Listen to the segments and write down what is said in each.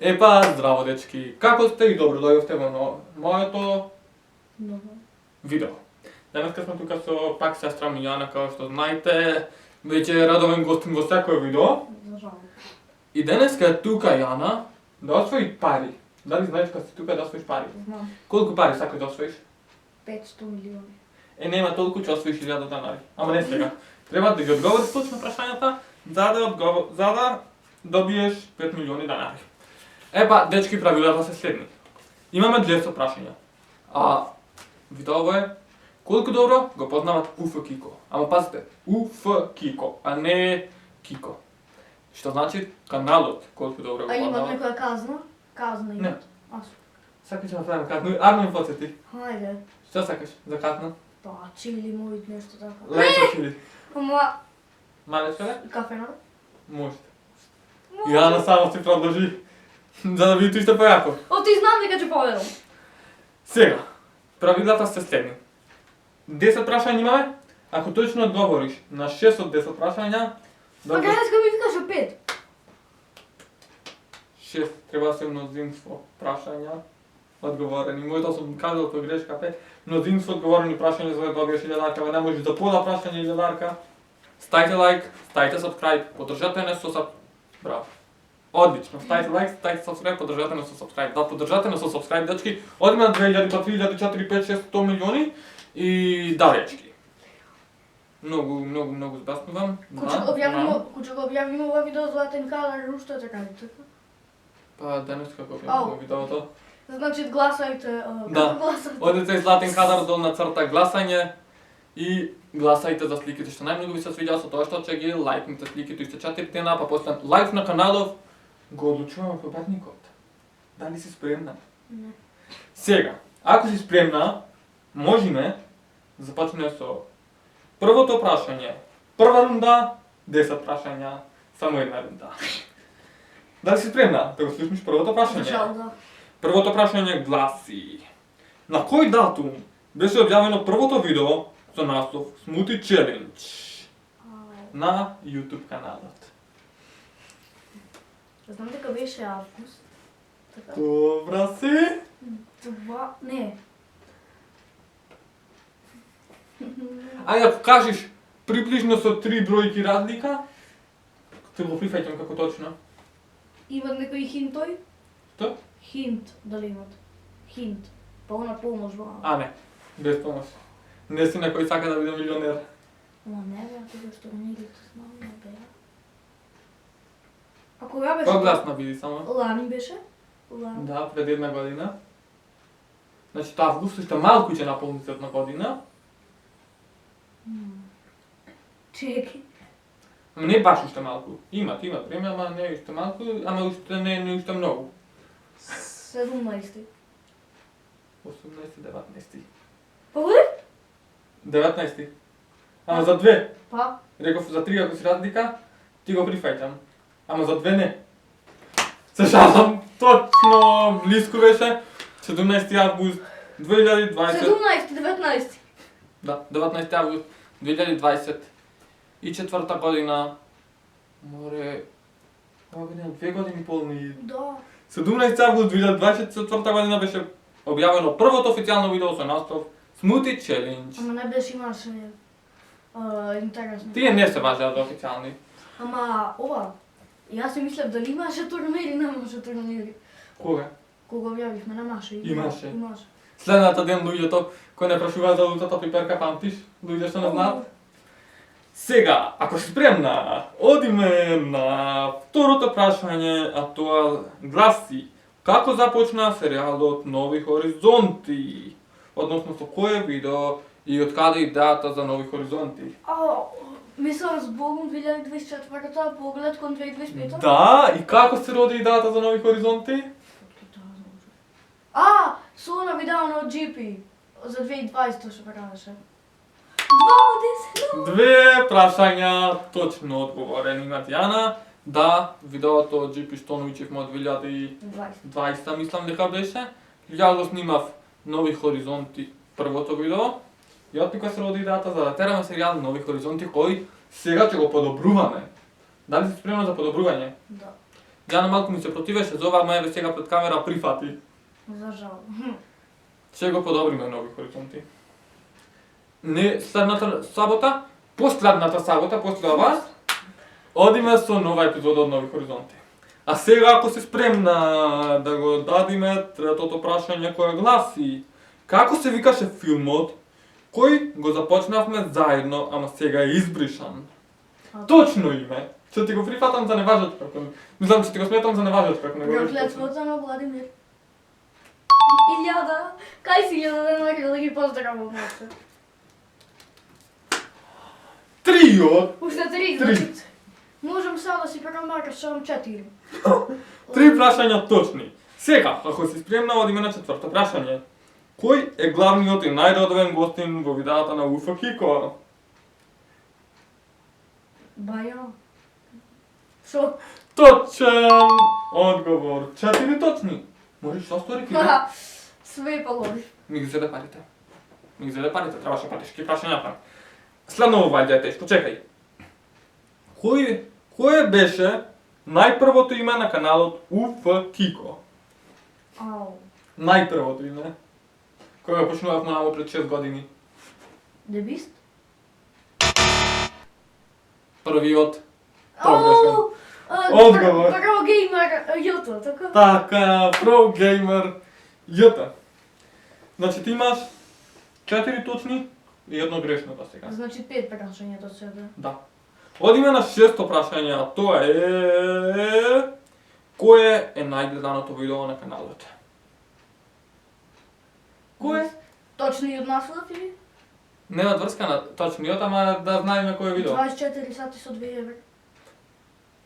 Епа, здраво дечки, како сте и добро дојдовте во моето видео. Денеска сме тука со пак сестра Милјана, како што знаете, веќе е редовен гостин во секој видео. И денеска е тука Јана да освои пари. Дали знаеш кога си тука да освоиш пари? Знам. Колку пари сакаш да освоиш? 500 милиони. Нема толку, ќе освоиш 1000 денари. Ама не сега. Треба да ги одговориш точно прашањата, за да добиеш 5 милиони денари. Епа, дечки, правилата се следни. Имаме 200 прашања. А видео е колку добро го познават УФ Кико. Ама пазите, УФ Кико, а не Кико. Што значи каналот колку добро го А имат познават. некоја казна? Казна Не. имат. Сакаш да направиме казна? Арно ми подсети. Хајде. Што сакаш за казна? Па, чили мојот нешто така. Лечо чили. Ама, Малечко ли? кафена? Може. Јана само си продолжи. За да видите уште појако. О, ти знам дека ќе победам. Сега, правилата се следни. 10 прашања имаме. Ако точно одговориш на 6 од 10 прашања, Па денеска ми викаше 5. 6 треба да се мнозинство прашања одговорени. Мојата сум казал тоа грешка 5. Мнозинство одговорени прашања за да добиеш 1000 не можеш за пола прашање 1000. Ставите лайк, ставите subscribe, поддржате не со браво. Одлично, ставите лайк, ставите subscribe, поддржате не со subscribe. Да, поддржате не со subscribe, дечки. Одиме на 2000, па 3000, 4, 5, 6, 100 милиони и да, дечки. Многу збеснувам. Кога го објавиме ова видео златен кадар, уште така ли така? Па денес како објавиме видеото. Значи гласајте, Да. гласајте. Одете и златен кадар долна црта гласање и гласајте за сликите што најмногу ви се свиѓа со тоа што ќе ги лајкнете сликите уште 4 дена, па после лайк на каналов го одлучуваме победникот. Дали си спремна? Не. Сега, ако си спремна, можеме започнеме со првото прашање. Прва рунда, 10 прашања, само една рунда. Дали си спремна да го слушнеш првото прашање? Жал, да. Првото прашање гласи: на кој датум беше објавено првото видео со наслов Smoothie Challenge на YouTube каналот? Знам дека беше август. Така. Добра си. Не. Ајде ако кажеш приближно со 3 бројки разлика, те го прифаќам како точно. Имат некој хинтој? Што? Хинт, дали имат? Хинт. Па она помош во. А не, без помош. Не си некој сака да биде милионер. Ама не бе, тоа што не ги знам, не бе. А кога беше? Погласна биди само. Лани беше? Лани. Да, пред една година. Значи таа август уште малку ќе наполни една година. Чеки. Ама не баш уште малку. Имат време, ама не уште малку, ама уште не уште многу. 17. 18, 19. Па буде? 19. Ама за 2. Па. Реков за 3 ако си разлика, ти го прифаќам. Ама за 2 не. Се шалам, точно близко беше. 17 август 2020. 17, 19. Да, 19 август 2020 и четврта година. Море, ова година 2 години полни. Да. 17 август 2024 година беше објавено првото официјално видео со наслов Smoothie Challenge. Ама не беше имаше интересно. Тие не се важат за официјални. Ама ова, јас си мислев дали имаше турнири, немаше турнири. Кога? Кога објавивме, немаше. Имаше. Имаше. Следната ден луѓето кои не прашуваат за лутата пиперка, памтиш? Луѓе што не знаат. Сега, ако си спремна, одиме на второто прашање, а тоа гласи: како започна серијалот Нови хоризонти? Односно со кое видео и од каде идејата за Нови хоризонти? Мислам збогом 2024-та, поглед кон 2025-та? Да, и како се роди идејата за Нови хоризонти? Со на видео на GP за 2020 што правеше. 2 Две прашања точно одговорени имат Јана. Да, видеото од GP што научивме од 2020 мислам дека беше. Ја го снимав Нови хоризонти првото видео. И од тука се роди идејата за да тераме серијал Нови хоризонти кој сега ќе го подобруваме. Дали си спремна за подобрување? Да. Јана малку ми се противеше за ова, ама еве сега пред камера прифати. За жал. Ќе го подобриме нови хоризонти. Не следната сабота, последната сабота, после ова, одиме со нова епизода од Нови хоризонти. А сега, ако си спремна да го дадиме третото прашање кое гласи: како се викаше филмот кој го започнавме заедно, ама сега е избришан? Точно име. Ќе ти го прифатам за неважат како. Мислам, че ти го сметам за неважат како. Проклетството на Владимир. 1000. Кај си 1000 денари да ги поздравам моите? Триот! Уште 3, значи. Можам само да си премаркаш само 4. Три прашања точни. Сега, ако си спремна, одиме на четврто прашање. Кој е главниот и најрадовен гостин во видеата на УФ Кико? Бајо. Шо? Точен одговор. 4 точни. Можеш да остори ти? Све полови. Ми ги зеде парите. Ми ги зеде парите, требаше патешки прашањата. Следно вајде е тешко, чекај. Кој беше најпрвото име на каналот УФ Кико? Ау. Најпрвото име. Кога почнувавме намо пред 6 години. Дебист? Првиот. Погрешен. Одговор. Pro Gamer Јуто, така? Така, Pro Gamer Јута. Значи ти имаш 4 точни и едно грешно да сега. Значи 5 прашања до себе. Да. Одиме на шесто прашање, а тоа е... Кое е најгледаното видео на каналот? Кое? Точно и од наслов или? Нема врска на точниот, ама да знаеме кој е видео. 24 сати со 2 евра.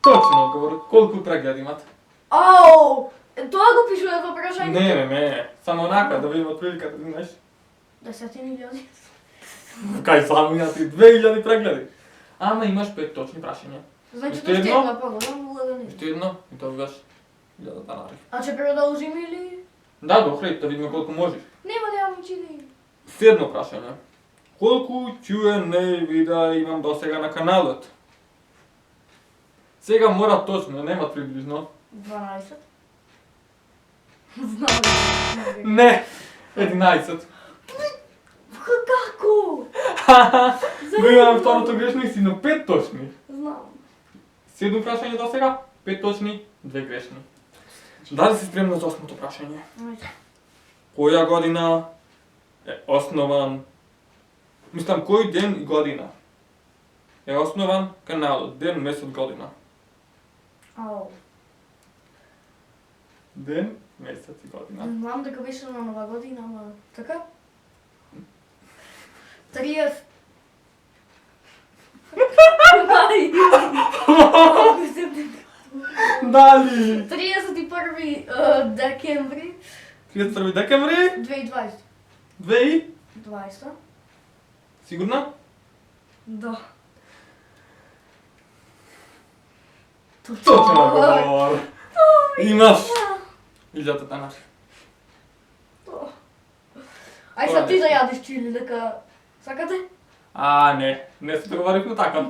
Точно одговор. Колку прегледи имат? Ау! Тоа го пишува во прашањето? Не. Само онака, да видим отприлика, да знаеш. 10 милиони. Кај само ја ти 2000 прегледи. Ама имаш 5 точни прашања. Значи Уште до едно? стегна погодам, уладен. Уште едно и добиваш 1000 денари. А ќе продолжиме или? Да, дохли, да видиме колку можеш. Нема да јавам чини. Седмо прашање. Колку Q&A видеа имам до сега на каналот? Сега мора точно, нема приближно. 12. Знам. Не! 11. Како? Го имаме второто грешно и си на 5 точни. Знам. Седмо прашање до сега, 5 точни, 2 грешни. Дали си спремна за осмото прашање? Ајде. Која година е основан... Мислам, кој ден и година е основан каналот? Ден, месец, година. Ау. Ден, месец и година. Знам дека беше на нова година, ама така? 30. Дали? 31 декември 31 декември 2020. 2000? 20. Сигурна? Да. Точен одговор. Имаш 1000 денари. Ај сега ти да јадиш чили дека сакате? Не се договоривме така.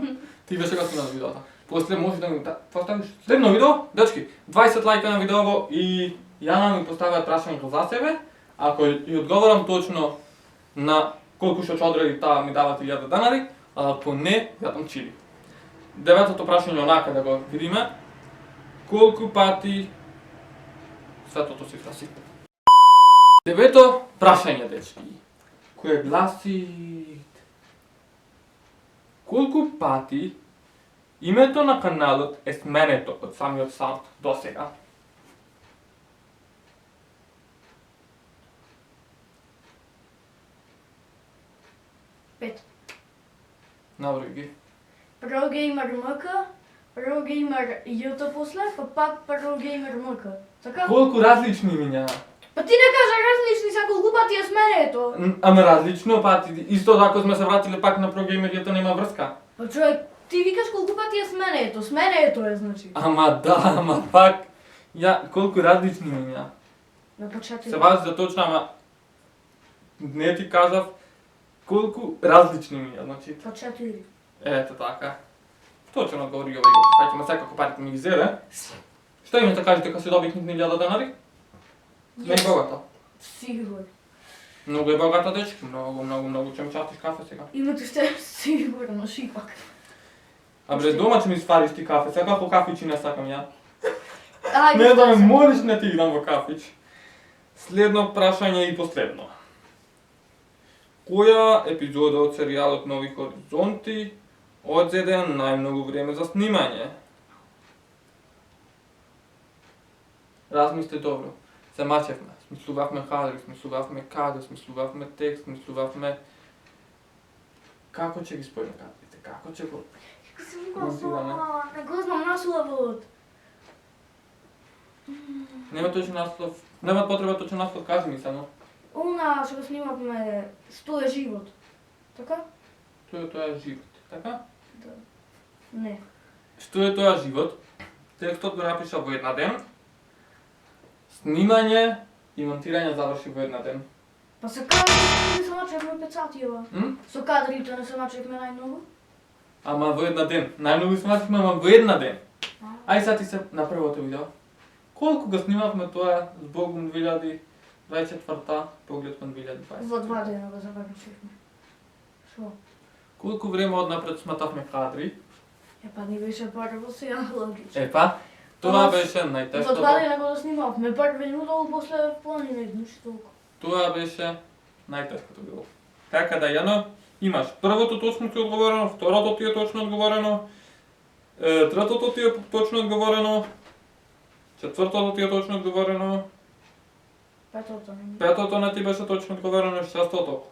Ти беше готина на видеото. После може да ми поставиш следно видео, дечки, 20 лајка на видео и Јана ми поставя прашањето за себе. Ако и одговорам точно на колку што ќе одреди таа ми дава 1000 денари, а ако не, јадам чили. Деветото прашање онака да го видиме. Колку пати светото си краси? Девето прашање, дечки, кое гласи: колку пати името на каналот е сменето од самиот старт до сега? Пет. Наброј ги. Pro Gamer MK, Pro Gamer Јуто после, па пак Pro Gamer MK. Така? Колку различни имиња? Па ти не кажа различни, са колку пати е сменето. Ама различно пати. Исто ако сме се вратиле пак на прогеймеријата нема врска. Па човек, ти викаш колку пати е сменето. Сменето е значи. Ама да, ама пак. Колку различни имиња? На почеток. Се важи за точно, ама не ти кажав колку различни имиња, значи. Па 4. Ето така. Точно одговори овој го. Фаќаме секако парите ми ги зеде. Што имате да кажете кога се добитник на 1000 денари? Не е богата. Сигурно. Многу е богата дечки, многу ќе ми чатиш кафе сега. Имате ще сигурно шипак. А бре, дома ќе ми свариш ти кафе, сега по кафичи не сакам ја. Ајде. Не да ме молиш, не ти играм во кафич. Следно прашање и последно. Која епизода од серијалот Нови хоризонти одзеде најмногу време за снимање? Размисли добро. Се мачевме, смислувавме кадри, смислувавме кадри, смислувавме текст, смислувавме како ќе ги спојме кадрите, како ќе го... Како се монтираме? Не го знам насловот. Нема точен наслов, нема потреба точен наслов, кажи ми само. Она што го снимавме Што е живот. Така? Тоа е живот, така? Да. Не. Што е тоа живот? Текстот го напиша во една ден. Снимање и монтирање заврши во една ден. Па со кадрите не се мачевме 5 сати, ева. Со кадрите не се мачевме најмногу. Ама во една ден. Најмногу смачевме, ама во една ден. Ај сега ти се на првото видео. Колку го снимавме тоа збогум 2024, поглед кон 2020? Во 2 дена го завршивме. Шо? Колку време однапред сматавме кадри? Епа ни беше прво сега логично. Епа, тоа Ама, беше Во 2 најтешкото. дена го снимавме, први минут, после планина еднаш толку. Тоа беше најтешкото било. Така да, Јано, имаш првото точно ти е одговорено, второто ти е точно одговорено, третото ти е точно одговорено, четвртото ти е точно одговорено, Петото не. петото не ти беше точно одговорено, шестото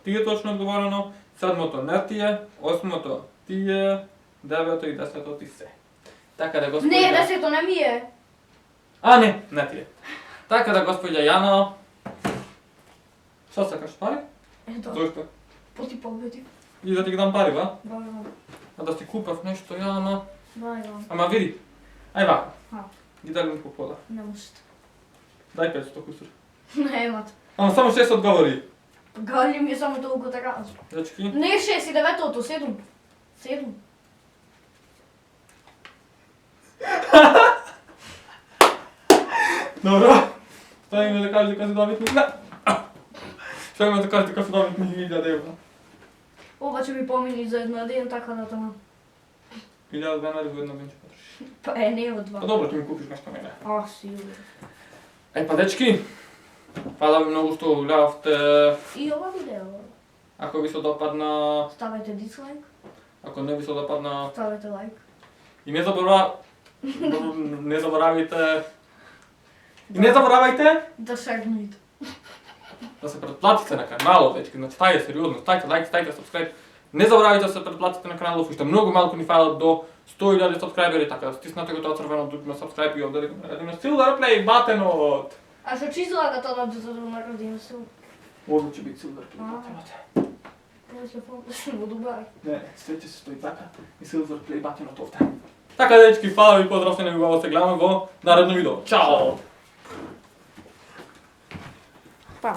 ти е точно одговорено, седмото не ти е, осмото ти е, девето и десето ти се. Така да, господи... Не, десето не ми е. А, не ти е. Така да, господја Јано, што сакаш, пари? Ето, Зошто? поти победи. И да ти ги дам пари, ва? Бајвам. А да си купав нешто, ама... Бајвам. Ама види, ај вака. А. Ги дали ми по пола. Не можете. Дај 500 кусур. Немат. Ама само 6 одговори. Гали ми е само толку така. Дечки. Не 6 и 9-тото, 7. 7. Добро. Што има да кажете кога се добитник на... Што има да кажете кога се добитник 1000 евра? Обаче ми помини за една ден, така да тама. 1000 денари во едно ден ќе потрошиш. Па не од Па 2. добро, ти ми купиш нешто мене. А, сигурно. Па дечки, фала ви многу што го гледавте. И ова видео. Ако ви се допадна, Ставете дислайк, ако не ви се допадна, ставете лайк. и не заборавајте. И не заборавајте Да шернете. да се претплатите на каналот, дечки, значи тај е сериозно, ставите лайк, ставите сабскрајб. Не заборавајте да се претплатите на каналот, уште многу малку ни фалат до 100.000 сабскрајбери, така да стиснете го тоа црвено дупно сабскрајб и овде да наредиме Silver Play батенот. А што ќе излага тоа да се нарадиме се? Овде ќе биде Silver Play батенот. После помниш во Дубај. Не, све ќе се стои така и Silver Play батенот овде. Така дечки, фала ви, поздрав се, не ви го се гледаме во наредно видео. Чао! Па.